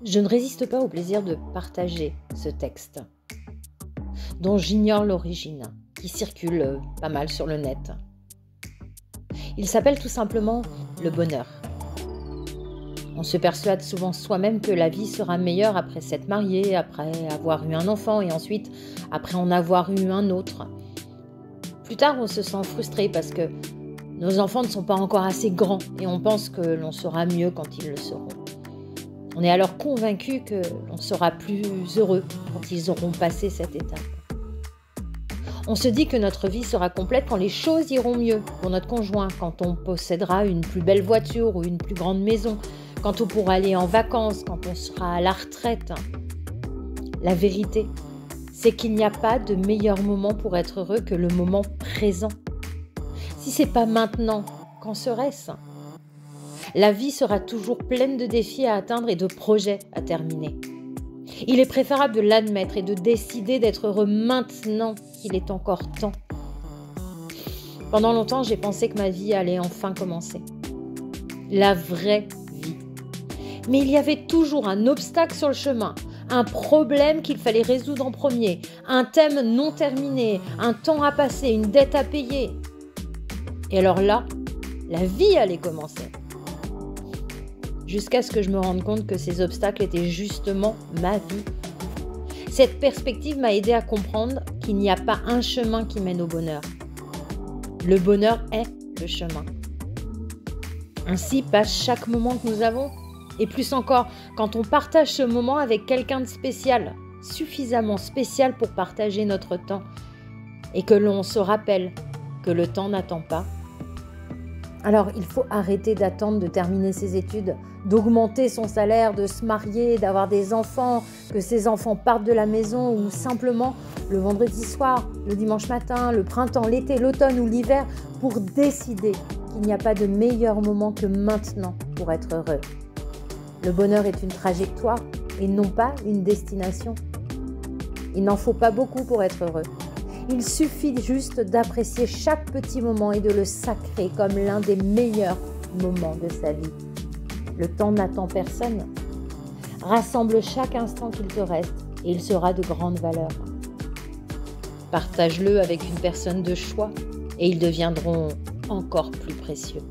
Je ne résiste pas au plaisir de partager ce texte, dont j'ignore l'origine, qui circule pas mal sur le net. Il s'appelle tout simplement le bonheur. On se persuade souvent soi-même que la vie sera meilleure après s'être marié, après avoir eu un enfant et ensuite après en avoir eu un autre. Plus tard, on se sent frustré parce que nos enfants ne sont pas encore assez grands et on pense que l'on sera mieux quand ils le seront. On est alors convaincu que l'on sera plus heureux quand ils auront passé cette étape. On se dit que notre vie sera complète quand les choses iront mieux pour notre conjoint, quand on possédera une plus belle voiture ou une plus grande maison, quand on pourra aller en vacances, quand on sera à la retraite. La vérité, c'est qu'il n'y a pas de meilleur moment pour être heureux que le moment présent. Si ce n'est pas maintenant, quand serait-ce ? La vie sera toujours pleine de défis à atteindre et de projets à terminer. Il est préférable de l'admettre et de décider d'être heureux maintenant qu'il est encore temps. Pendant longtemps, j'ai pensé que ma vie allait enfin commencer. La vraie vie. Mais il y avait toujours un obstacle sur le chemin, un problème qu'il fallait résoudre en premier, un thème non terminé, un temps à passer, une dette à payer. Et alors là, la vie allait commencer. Jusqu'à ce que je me rende compte que ces obstacles étaient justement ma vie. Cette perspective m'a aidé à comprendre qu'il n'y a pas un chemin qui mène au bonheur. Le bonheur est le chemin. Ainsi passe chaque moment que nous avons, et plus encore quand on partage ce moment avec quelqu'un de spécial, suffisamment spécial pour partager notre temps, et que l'on se rappelle que le temps n'attend pas. Alors, il faut arrêter d'attendre de terminer ses études, d'augmenter son salaire, de se marier, d'avoir des enfants, que ces enfants partent de la maison ou simplement le vendredi soir, le dimanche matin, le printemps, l'été, l'automne ou l'hiver pour décider qu'il n'y a pas de meilleur moment que maintenant pour être heureux. Le bonheur est une trajectoire et non pas une destination. Il n'en faut pas beaucoup pour être heureux. Il suffit juste d'apprécier chaque petit moment et de le sacrer comme l'un des meilleurs moments de sa vie. Le temps n'attend personne. Rassemble chaque instant qu'il te reste et il sera de grande valeur. Partage-le avec une personne de choix et ils deviendront encore plus précieux.